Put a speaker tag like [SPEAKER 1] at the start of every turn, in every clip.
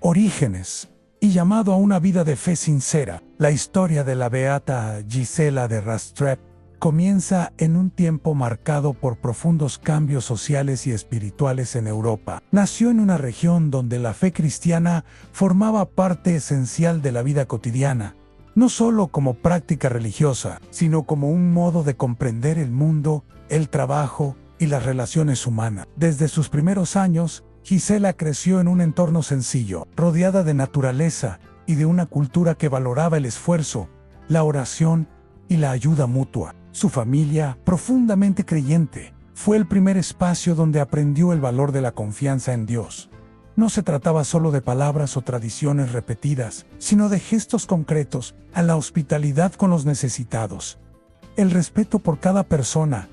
[SPEAKER 1] orígenes y llamado a una vida de fe sincera. La historia de la beata Gisela de Rastrep comienza en un tiempo marcado por profundos cambios sociales y espirituales en Europa. Nació en una región donde la fe cristiana formaba parte esencial de la vida cotidiana, no solo como práctica religiosa, sino como un modo de comprender el mundo, el trabajo y las relaciones humanas. Desde sus primeros años, Gisela creció en un entorno sencillo, rodeada de naturaleza y de una cultura que valoraba el esfuerzo, la oración y la ayuda mutua. Su familia, profundamente creyente, fue el primer espacio donde aprendió el valor de la confianza en Dios. No se trataba solo de palabras o tradiciones repetidas, sino de gestos concretos, a la hospitalidad con los necesitados, el respeto por cada persona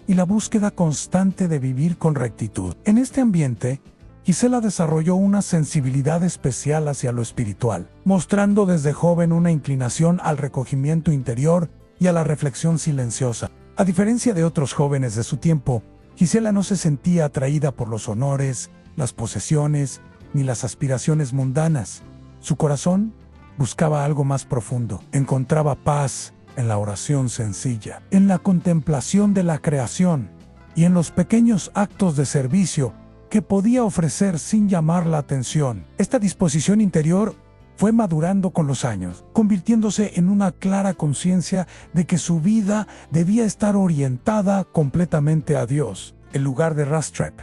[SPEAKER 1] y la búsqueda constante de vivir con rectitud. En este ambiente, Gisela desarrolló una sensibilidad especial hacia lo espiritual, mostrando desde joven una inclinación al recogimiento interior y a la reflexión silenciosa. A diferencia de otros jóvenes de su tiempo, Gisela no se sentía atraída por los honores, las posesiones, ni las aspiraciones mundanas. Su corazón buscaba algo más profundo. Encontraba paz en la oración sencilla, en la contemplación de la creación y en los pequeños actos de servicio que podía ofrecer sin llamar la atención. Esta disposición interior fue madurando con los años, convirtiéndose en una clara conciencia de que su vida debía estar orientada completamente a Dios. El lugar de Rastrep,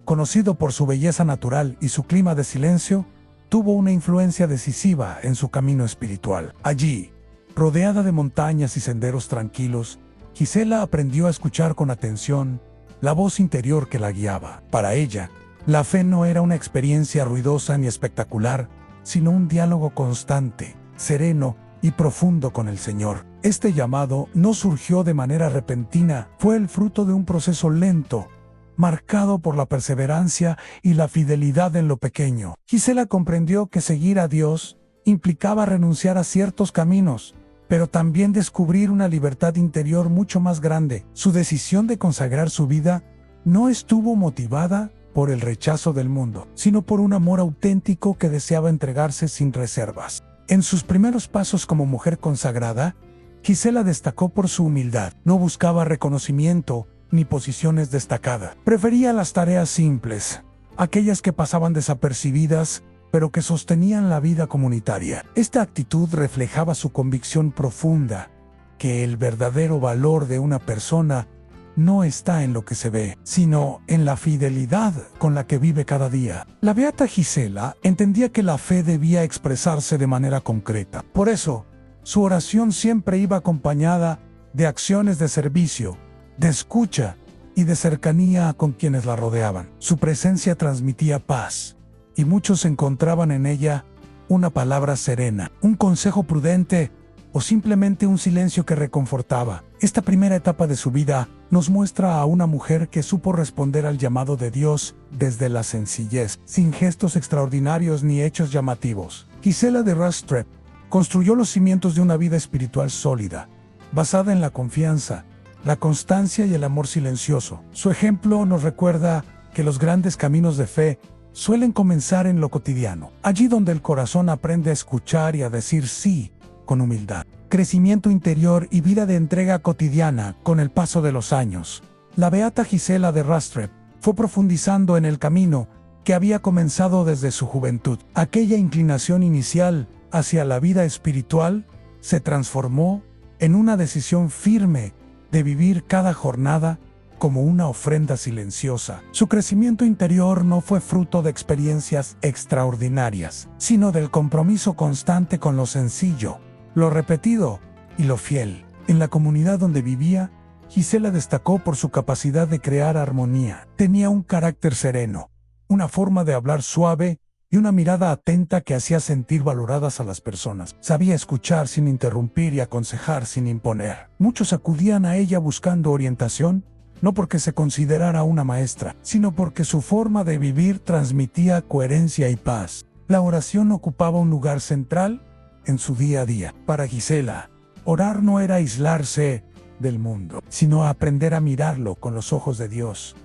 [SPEAKER 1] conocido por su belleza natural y su clima de silencio, tuvo una influencia decisiva en su camino espiritual. Allí, rodeada de montañas y senderos tranquilos, Gisela aprendió a escuchar con atención la voz interior que la guiaba. Para ella, la fe no era una experiencia ruidosa ni espectacular, sino un diálogo constante, sereno y profundo con el Señor. Este llamado no surgió de manera repentina, fue el fruto de un proceso lento, marcado por la perseverancia y la fidelidad en lo pequeño. Gisela comprendió que seguir a Dios implicaba renunciar a ciertos caminos, pero también descubrir una libertad interior mucho más grande. Su decisión de consagrar su vida no estuvo motivada por el rechazo del mundo, sino por un amor auténtico que deseaba entregarse sin reservas. En sus primeros pasos como mujer consagrada, Gisela destacó por su humildad. No buscaba reconocimiento ni posiciones destacadas. Prefería las tareas simples, aquellas que pasaban desapercibidas, pero que sostenían la vida comunitaria. Esta actitud reflejaba su convicción profunda, que el verdadero valor de una persona no está en lo que se ve, sino en la fidelidad con la que vive cada día. La beata Gisela entendía que la fe debía expresarse de manera concreta. Por eso, su oración siempre iba acompañada de acciones de servicio, de escucha y de cercanía con quienes la rodeaban. Su presencia transmitía paz, y muchos encontraban en ella una palabra serena, un consejo prudente o simplemente un silencio que reconfortaba. Esta primera etapa de su vida nos muestra a una mujer que supo responder al llamado de Dios desde la sencillez, sin gestos extraordinarios ni hechos llamativos. Gisela de Rastrep construyó los cimientos de una vida espiritual sólida, basada en la confianza, la constancia y el amor silencioso. Su ejemplo nos recuerda que los grandes caminos de fe suelen comenzar en lo cotidiano, allí donde el corazón aprende a escuchar y a decir sí con humildad. Crecimiento interior y vida de entrega cotidiana con el paso de los años. La beata Gisela de Rastrep fue profundizando en el camino que había comenzado desde su juventud. Aquella inclinación inicial hacia la vida espiritual se transformó en una decisión firme de vivir cada jornada como una ofrenda silenciosa. Su crecimiento interior no fue fruto de experiencias extraordinarias, sino del compromiso constante con lo sencillo, lo repetido y lo fiel. En la comunidad donde vivía, Gisela destacó por su capacidad de crear armonía. Tenía un carácter sereno, una forma de hablar suave y una mirada atenta que hacía sentir valoradas a las personas. Sabía escuchar sin interrumpir y aconsejar sin imponer. Muchos acudían a ella buscando orientación, no porque se considerara una maestra, sino porque su forma de vivir transmitía coherencia y paz. La oración ocupaba un lugar central en su día a día. Para Gisela, orar no era aislarse del mundo, sino aprender a mirarlo con los ojos de Dios,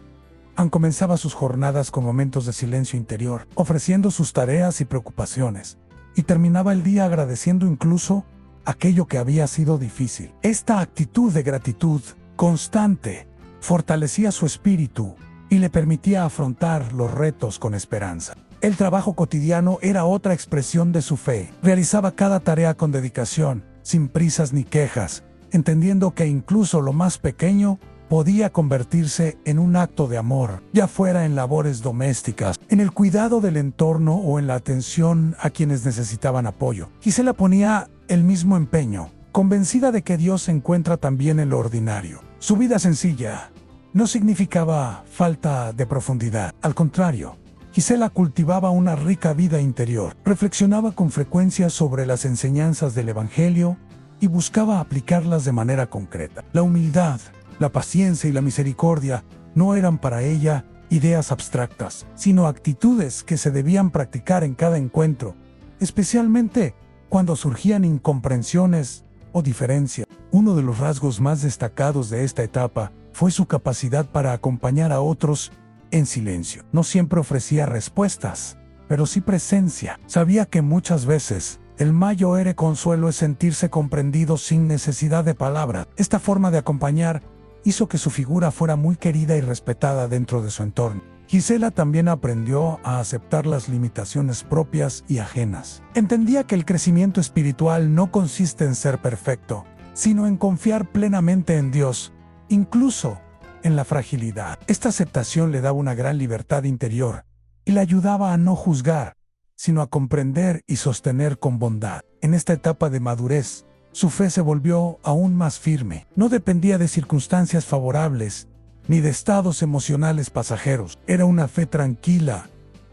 [SPEAKER 1] Comenzaba sus jornadas con momentos de silencio interior, ofreciendo sus tareas y preocupaciones, y terminaba el día agradeciendo incluso aquello que había sido difícil. Esta actitud de gratitud constante fortalecía su espíritu y le permitía afrontar los retos con esperanza. El trabajo cotidiano era otra expresión de su fe. Realizaba cada tarea con dedicación, sin prisas ni quejas, entendiendo que incluso lo más pequeño podía convertirse en un acto de amor, ya fuera en labores domésticas, en el cuidado del entorno o en la atención a quienes necesitaban apoyo. Gisela ponía el mismo empeño, convencida de que Dios se encuentra también en lo ordinario. Su vida sencilla no significaba falta de profundidad. Al contrario, Gisela cultivaba una rica vida interior, reflexionaba con frecuencia sobre las enseñanzas del Evangelio y buscaba aplicarlas de manera concreta. La humildad, la paciencia y la misericordia no eran para ella ideas abstractas, sino actitudes que se debían practicar en cada encuentro, especialmente cuando surgían incomprensiones o diferencias. Uno de los rasgos más destacados de esta etapa fue su capacidad para acompañar a otros en silencio. No siempre ofrecía respuestas, pero sí presencia. Sabía que muchas veces el mayor consuelo es sentirse comprendido sin necesidad de palabras. Esta forma de acompañar hizo que su figura fuera muy querida y respetada dentro de su entorno. Gisela también aprendió a aceptar las limitaciones propias y ajenas. Entendía que el crecimiento espiritual no consiste en ser perfecto, sino en confiar plenamente en Dios, incluso en la fragilidad. Esta aceptación le daba una gran libertad interior y le ayudaba a no juzgar, sino a comprender y sostener con bondad. En esta etapa de madurez, su fe se volvió aún más firme. No dependía de circunstancias favorables ni de estados emocionales pasajeros. Era una fe tranquila,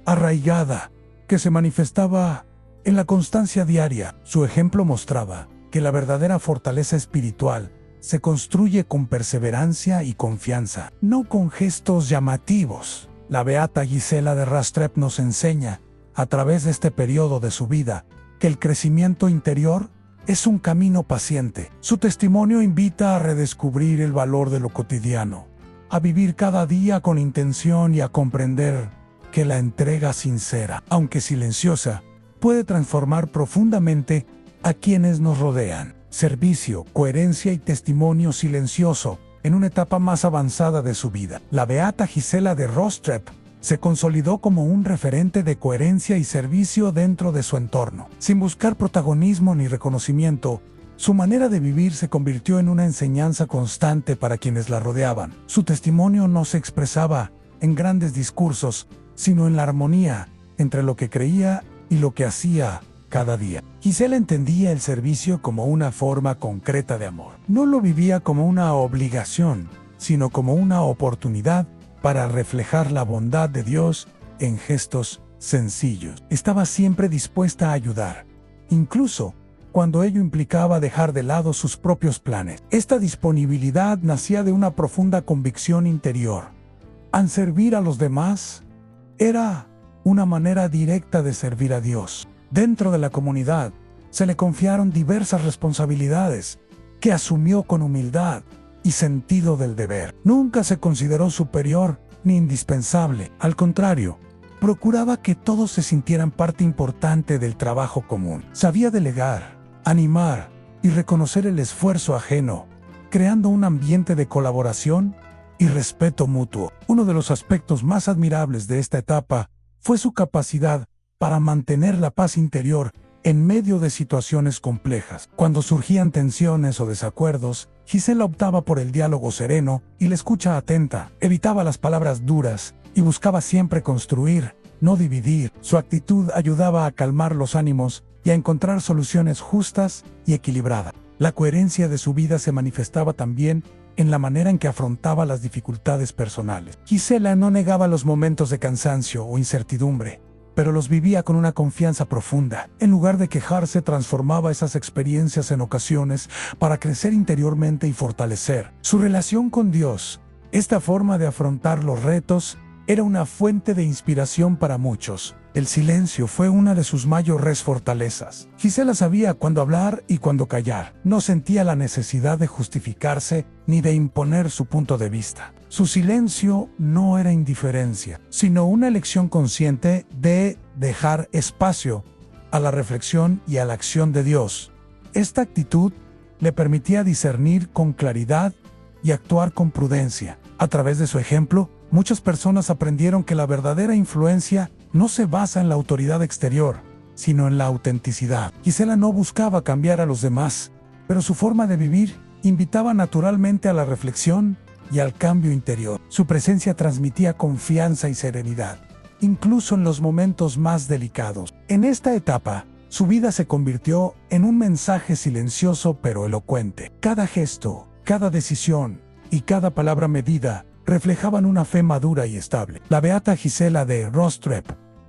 [SPEAKER 1] arraigada, que se manifestaba en la constancia diaria. Su ejemplo mostraba que la verdadera fortaleza espiritual se construye con perseverancia y confianza, no con gestos llamativos. La beata Gisela de Rastrep nos enseña, a través de este periodo de su vida, que el crecimiento interior es un camino paciente. Su testimonio invita a redescubrir el valor de lo cotidiano, a vivir cada día con intención y a comprender que la entrega sincera, aunque silenciosa, puede transformar profundamente a quienes nos rodean. Servicio, coherencia y testimonio silencioso en una etapa más avanzada de su vida. La beata Gisela de Rastrep se consolidó como un referente de coherencia y servicio dentro de su entorno. Sin buscar protagonismo ni reconocimiento, su manera de vivir se convirtió en una enseñanza constante para quienes la rodeaban. Su testimonio no se expresaba en grandes discursos, sino en la armonía entre lo que creía y lo que hacía cada día. Gisela entendía el servicio como una forma concreta de amor. No lo vivía como una obligación, sino como una oportunidad para reflejar la bondad de Dios en gestos sencillos. Estaba siempre dispuesta a ayudar, incluso cuando ello implicaba dejar de lado sus propios planes. Esta disponibilidad nacía de una profunda convicción interior. Al servir a los demás, era una manera directa de servir a Dios. Dentro de la comunidad, se le confiaron diversas responsabilidades que asumió con humildad y sentido del deber. Nunca se consideró superior ni indispensable. Al contrario, procuraba que todos se sintieran parte importante del trabajo común. Sabía delegar, animar y reconocer el esfuerzo ajeno, creando un ambiente de colaboración y respeto mutuo. Uno de los aspectos más admirables de esta etapa fue su capacidad para mantener la paz interior en medio de situaciones complejas. Cuando surgían tensiones o desacuerdos, Gisela optaba por el diálogo sereno y la escucha atenta. Evitaba las palabras duras y buscaba siempre construir, no dividir. Su actitud ayudaba a calmar los ánimos y a encontrar soluciones justas y equilibradas. La coherencia de su vida se manifestaba también en la manera en que afrontaba las dificultades personales. Gisela no negaba los momentos de cansancio o incertidumbre, pero los vivía con una confianza profunda. En lugar de quejarse, transformaba esas experiencias en ocasiones para crecer interiormente y fortalecer su relación con Dios. Esta forma de afrontar los retos era una fuente de inspiración para muchos. El silencio fue una de sus mayores fortalezas. Gisela sabía cuándo hablar y cuándo callar. No sentía la necesidad de justificarse ni de imponer su punto de vista. Su silencio no era indiferencia, sino una elección consciente de dejar espacio a la reflexión y a la acción de Dios. Esta actitud le permitía discernir con claridad y actuar con prudencia. A través de su ejemplo, muchas personas aprendieron que la verdadera influencia no se basa en la autoridad exterior, sino en la autenticidad. Gisela no buscaba cambiar a los demás, pero su forma de vivir invitaba naturalmente a la reflexión y al cambio interior. Su presencia transmitía confianza y serenidad, incluso en los momentos más delicados. En esta etapa, su vida se convirtió en un mensaje silencioso pero elocuente. Cada gesto, cada decisión y cada palabra medida reflejaban una fe madura y estable. La beata Gisela de Rostrep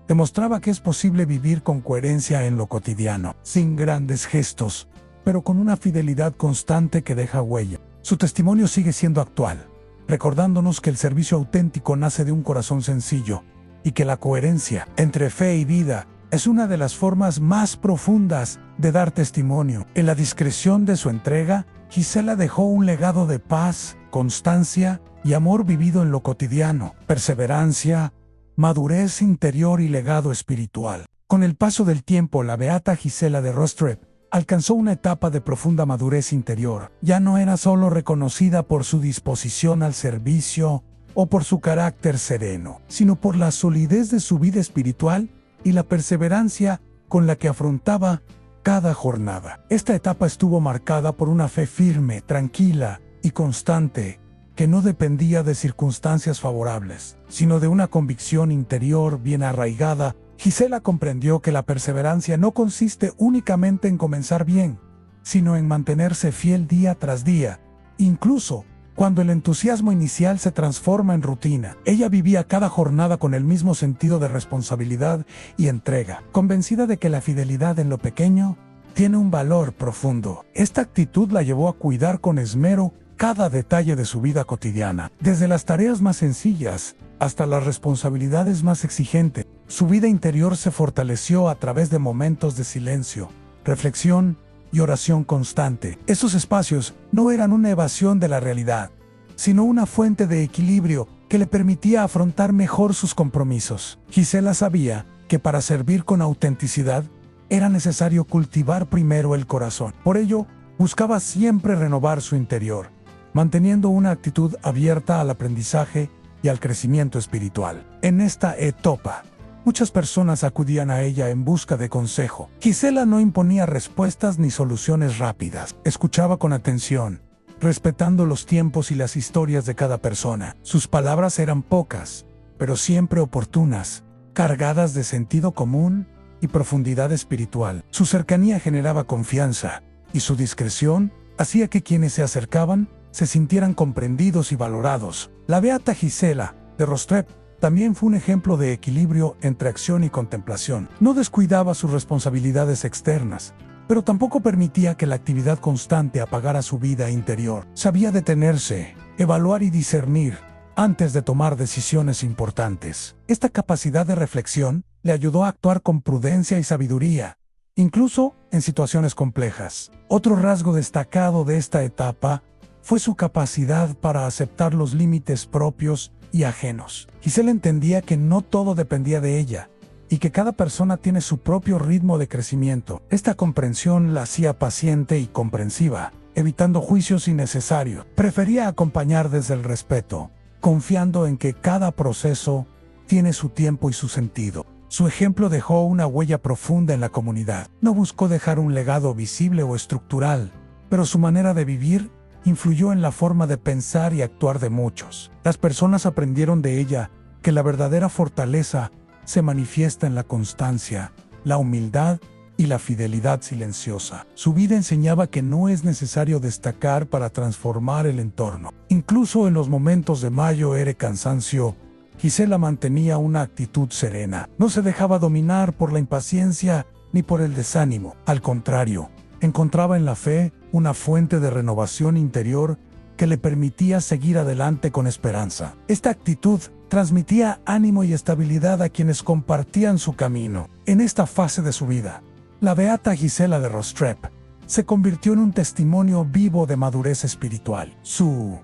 [SPEAKER 1] demostraba que es posible vivir con coherencia en lo cotidiano, sin grandes gestos, pero con una fidelidad constante que deja huella. Su testimonio sigue siendo actual, recordándonos que el servicio auténtico nace de un corazón sencillo y que la coherencia entre fe y vida es una de las formas más profundas de dar testimonio. En la discreción de su entrega, Gisela dejó un legado de paz, constancia y amor vivido en lo cotidiano, perseverancia, madurez interior y legado espiritual. Con el paso del tiempo, la beata Gisela de Rostrep alcanzó una etapa de profunda madurez interior. Ya no era solo reconocida por su disposición al servicio o por su carácter sereno, sino por la solidez de su vida espiritual y la perseverancia con la que afrontaba cada jornada. Esta etapa estuvo marcada por una fe firme, tranquila y constante, que no dependía de circunstancias favorables, sino de una convicción interior bien arraigada. Gisela comprendió que la perseverancia no consiste únicamente en comenzar bien, sino en mantenerse fiel día tras día, incluso cuando el entusiasmo inicial se transforma en rutina. Ella vivía cada jornada con el mismo sentido de responsabilidad y entrega, convencida de que la fidelidad en lo pequeño tiene un valor profundo. Esta actitud la llevó a cuidar con esmero cada detalle de su vida cotidiana, desde las tareas más sencillas hasta las responsabilidades más exigentes. Su vida interior se fortaleció a través de momentos de silencio, reflexión y oración constante. Esos espacios no eran una evasión de la realidad, sino una fuente de equilibrio que le permitía afrontar mejor sus compromisos. Gisela sabía que para servir con autenticidad era necesario cultivar primero el corazón. Por ello, buscaba siempre renovar su interior, manteniendo una actitud abierta al aprendizaje y al crecimiento espiritual. En esta etapa, muchas personas acudían a ella en busca de consejo. Gisela no imponía respuestas ni soluciones rápidas. Escuchaba con atención, respetando los tiempos y las historias de cada persona. Sus palabras eran pocas, pero siempre oportunas, cargadas de sentido común y profundidad espiritual. Su cercanía generaba confianza, y su discreción hacía que quienes se acercaban se sintieran comprendidos y valorados. La beata Gisela de Rostrep también fue un ejemplo de equilibrio entre acción y contemplación. No descuidaba sus responsabilidades externas, pero tampoco permitía que la actividad constante apagara su vida interior. Sabía detenerse, evaluar y discernir antes de tomar decisiones importantes. Esta capacidad de reflexión le ayudó a actuar con prudencia y sabiduría, incluso en situaciones complejas. Otro rasgo destacado de esta etapa fue su capacidad para aceptar los límites propios y ajenos. Gisela entendía que no todo dependía de ella y que cada persona tiene su propio ritmo de crecimiento. Esta comprensión la hacía paciente y comprensiva, evitando juicios innecesarios. Prefería acompañar desde el respeto, confiando en que cada proceso tiene su tiempo y su sentido. Su ejemplo dejó una huella profunda en la comunidad. No buscó dejar un legado visible o estructural, pero su manera de vivir influyó en la forma de pensar y actuar de muchos. Las personas aprendieron de ella que la verdadera fortaleza se manifiesta en la constancia, la humildad y la fidelidad silenciosa. Su vida enseñaba que no es necesario destacar para transformar el entorno. Incluso en los momentos de mayor cansancio, Gisela mantenía una actitud serena. No se dejaba dominar por la impaciencia ni por el desánimo. Al contrario, encontraba en la fe una fuente de renovación interior que le permitía seguir adelante con esperanza. Esta actitud transmitía ánimo y estabilidad a quienes compartían su camino. En esta fase de su vida, la beata Gisela de Rostrep se convirtió en un testimonio vivo de madurez espiritual. Su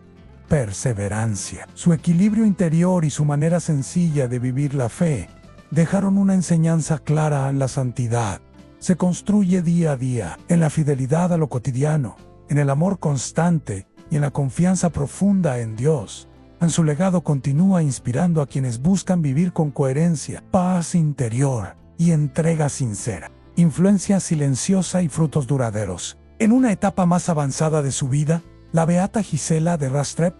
[SPEAKER 1] perseverancia, su equilibrio interior y su manera sencilla de vivir la fe dejaron una enseñanza clara en la santidad. Se construye día a día, en la fidelidad a lo cotidiano, en el amor constante y en la confianza profunda en Dios. En su legado continúa inspirando a quienes buscan vivir con coherencia, paz interior y entrega sincera. Influencia silenciosa y frutos duraderos. En una etapa más avanzada de su vida, la beata Gisela de Rastrep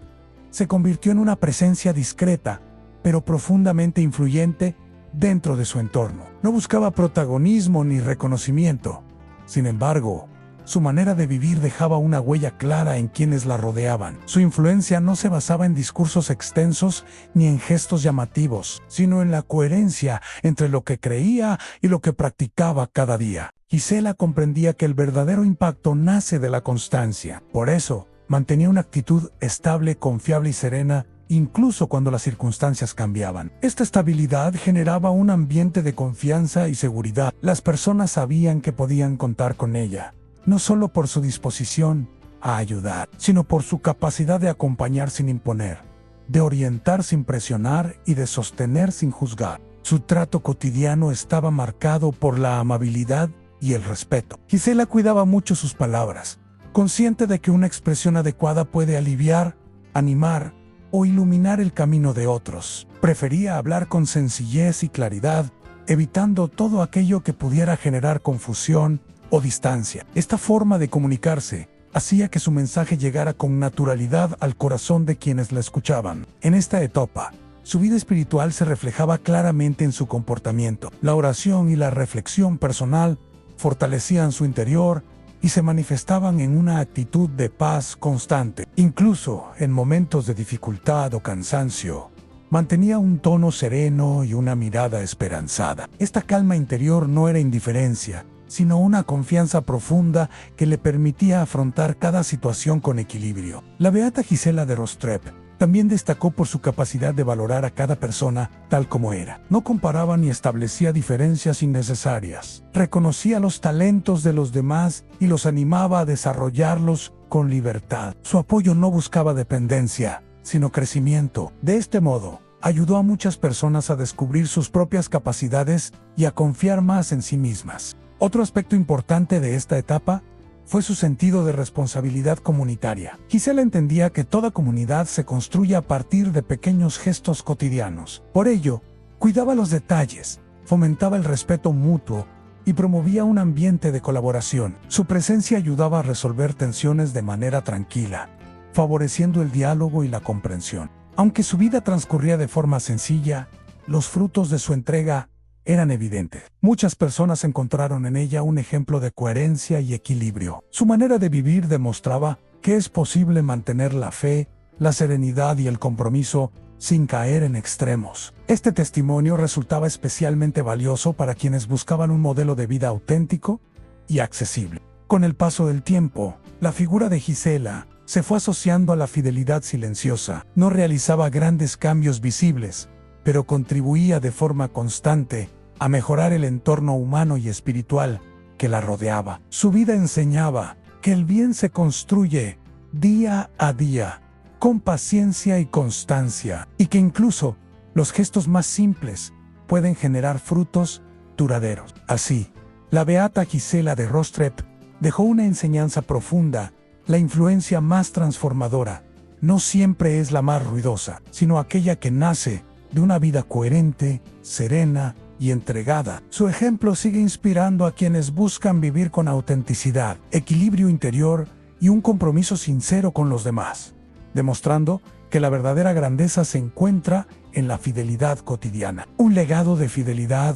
[SPEAKER 1] se convirtió en una presencia discreta, pero profundamente influyente dentro de su entorno. No buscaba protagonismo ni reconocimiento. Sin embargo, su manera de vivir dejaba una huella clara en quienes la rodeaban. Su influencia no se basaba en discursos extensos ni en gestos llamativos, sino en la coherencia entre lo que creía y lo que practicaba cada día. Gisela comprendía que el verdadero impacto nace de la constancia. Por eso, mantenía una actitud estable, confiable y serena, incluso cuando las circunstancias cambiaban. Esta estabilidad generaba un ambiente de confianza y seguridad. Las personas sabían que podían contar con ella, no solo por su disposición a ayudar, sino por su capacidad de acompañar sin imponer, de orientar sin presionar y de sostener sin juzgar. Su trato cotidiano estaba marcado por la amabilidad y el respeto. Gisela cuidaba mucho sus palabras, consciente de que una expresión adecuada puede aliviar, animar o iluminar el camino de otros. Prefería hablar con sencillez y claridad, evitando todo aquello que pudiera generar confusión o distancia. Esta forma de comunicarse hacía que su mensaje llegara con naturalidad al corazón de quienes la escuchaban. En esta etapa, su vida espiritual se reflejaba claramente en su comportamiento. La oración y la reflexión personal fortalecían su interior y se manifestaban en una actitud de paz constante. Incluso en momentos de dificultad o cansancio, mantenía un tono sereno y una mirada esperanzada. Esta calma interior no era indiferencia, sino una confianza profunda que le permitía afrontar cada situación con equilibrio. La beata Gisela de Rostrep también destacó por su capacidad de valorar a cada persona tal como era. No comparaba ni establecía diferencias innecesarias. Reconocía los talentos de los demás y los animaba a desarrollarlos con libertad. Su apoyo no buscaba dependencia, sino crecimiento. De este modo, ayudó a muchas personas a descubrir sus propias capacidades y a confiar más en sí mismas. Otro aspecto importante de esta etapa fue su sentido de responsabilidad comunitaria. Gisela entendía que toda comunidad se construye a partir de pequeños gestos cotidianos. Por ello, cuidaba los detalles, fomentaba el respeto mutuo y promovía un ambiente de colaboración. Su presencia ayudaba a resolver tensiones de manera tranquila, favoreciendo el diálogo y la comprensión. Aunque su vida transcurría de forma sencilla, los frutos de su entrega eran evidentes. Muchas personas encontraron en ella un ejemplo de coherencia y equilibrio. Su manera de vivir demostraba que es posible mantener la fe, la serenidad y el compromiso sin caer en extremos. Este testimonio resultaba especialmente valioso para quienes buscaban un modelo de vida auténtico y accesible. Con el paso del tiempo, la figura de Gisela se fue asociando a la fidelidad silenciosa. No realizaba grandes cambios visibles, pero contribuía de forma constante a mejorar el entorno humano y espiritual que la rodeaba. Su vida enseñaba que el bien se construye día a día, con paciencia y constancia, y que incluso los gestos más simples pueden generar frutos duraderos. Así, la beata Gisela de Rostrep dejó una enseñanza profunda. La influencia más transformadora no siempre es la más ruidosa, sino aquella que nace de una vida coherente, serena y entregada. Su ejemplo sigue inspirando a quienes buscan vivir con autenticidad, equilibrio interior y un compromiso sincero con los demás, demostrando que la verdadera grandeza se encuentra en la fidelidad cotidiana. Un legado de fidelidad,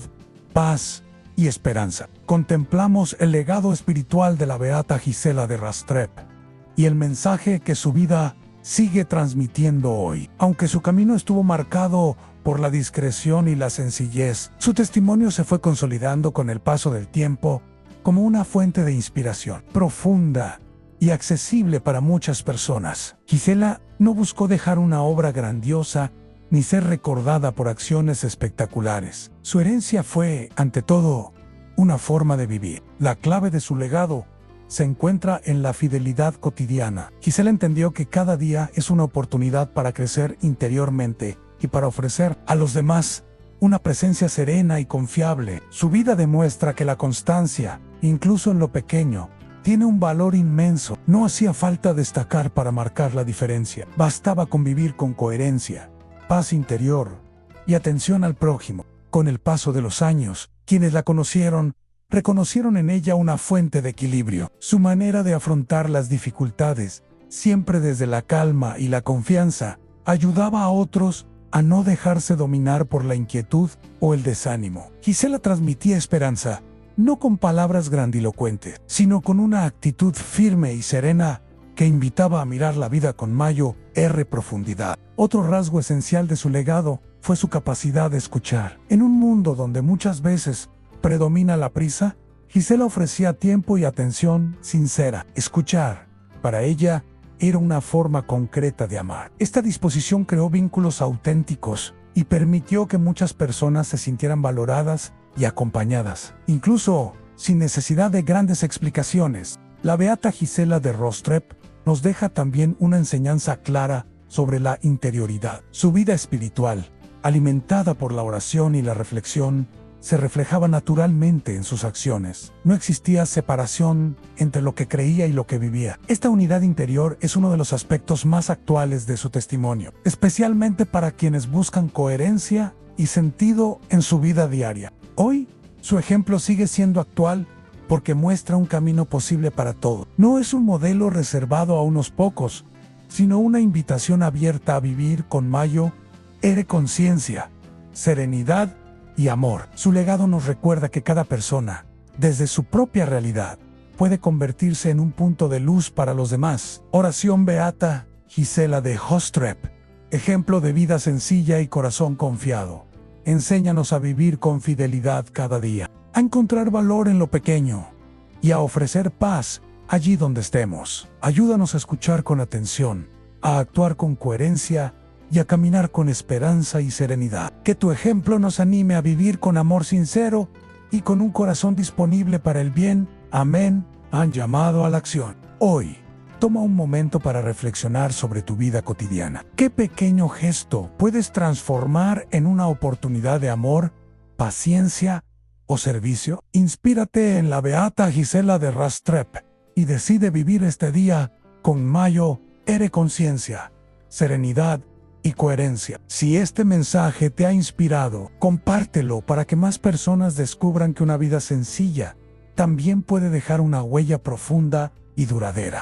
[SPEAKER 1] paz y esperanza. Contemplamos el legado espiritual de la beata Gisela de Rastrep y el mensaje que su vida sigue transmitiendo hoy. Aunque su camino estuvo marcado por la discreción y la sencillez, su testimonio se fue consolidando con el paso del tiempo como una fuente de inspiración profunda y accesible para muchas personas. Gisela no buscó dejar una obra grandiosa ni ser recordada por acciones espectaculares. Su herencia fue, ante todo, una forma de vivir. La clave de su legado se encuentra en la fidelidad cotidiana. Gisela entendió que cada día es una oportunidad para crecer interiormente y para ofrecer a los demás una presencia serena y confiable. Su vida demuestra que la constancia, incluso en lo pequeño, tiene un valor inmenso. No hacía falta destacar para marcar la diferencia. Bastaba convivir con coherencia, paz interior y atención al prójimo. Con el paso de los años, quienes la conocieron, reconocieron en ella una fuente de equilibrio. Su manera de afrontar las dificultades, siempre desde la calma y la confianza, ayudaba a otros a no dejarse dominar por la inquietud o el desánimo. Gisela transmitía esperanza, no con palabras grandilocuentes, sino con una actitud firme y serena que invitaba a mirar la vida con mayor profundidad. Otro rasgo esencial de su legado fue su capacidad de escuchar. En un mundo donde muchas veces predomina la prisa, Gisela ofrecía tiempo y atención sincera. Escuchar, para ella, era una forma concreta de amar. Esta disposición creó vínculos auténticos y permitió que muchas personas se sintieran valoradas y acompañadas, incluso sin necesidad de grandes explicaciones. La beata Gisela de Rostrep nos deja también una enseñanza clara sobre la interioridad. Su vida espiritual, alimentada por la oración y la reflexión, se reflejaba naturalmente en sus acciones. No existía separación entre lo que creía y lo que vivía. Esta unidad interior es uno de los aspectos más actuales de su testimonio, especialmente para quienes buscan coherencia y sentido en su vida diaria. Hoy, su ejemplo sigue siendo actual porque muestra un camino posible para todos. No es un modelo reservado a unos pocos, sino una invitación abierta a vivir con mayor conciencia, serenidad y amor. Su legado nos recuerda que cada persona, desde su propia realidad, puede convertirse en un punto de luz para los demás. Oración beata Gisela de Rostrep, ejemplo de vida sencilla y corazón confiado. Enséñanos a vivir con fidelidad cada día, a encontrar valor en lo pequeño y a ofrecer paz allí donde estemos. Ayúdanos a escuchar con atención, a actuar con coherencia y a caminar con esperanza y serenidad. Que tu ejemplo nos anime a vivir con amor sincero y con un corazón disponible para el bien. Amén. Han llamado a la acción. Hoy, toma un momento para reflexionar sobre tu vida cotidiana. ¿Qué pequeño gesto puedes transformar en una oportunidad de amor, paciencia o servicio? Inspírate en la beata Gisela de Rostrep y decide vivir este día con mayor conciencia, serenidad y coherencia. Si este mensaje te ha inspirado, compártelo para que más personas descubran que una vida sencilla también puede dejar una huella profunda y duradera.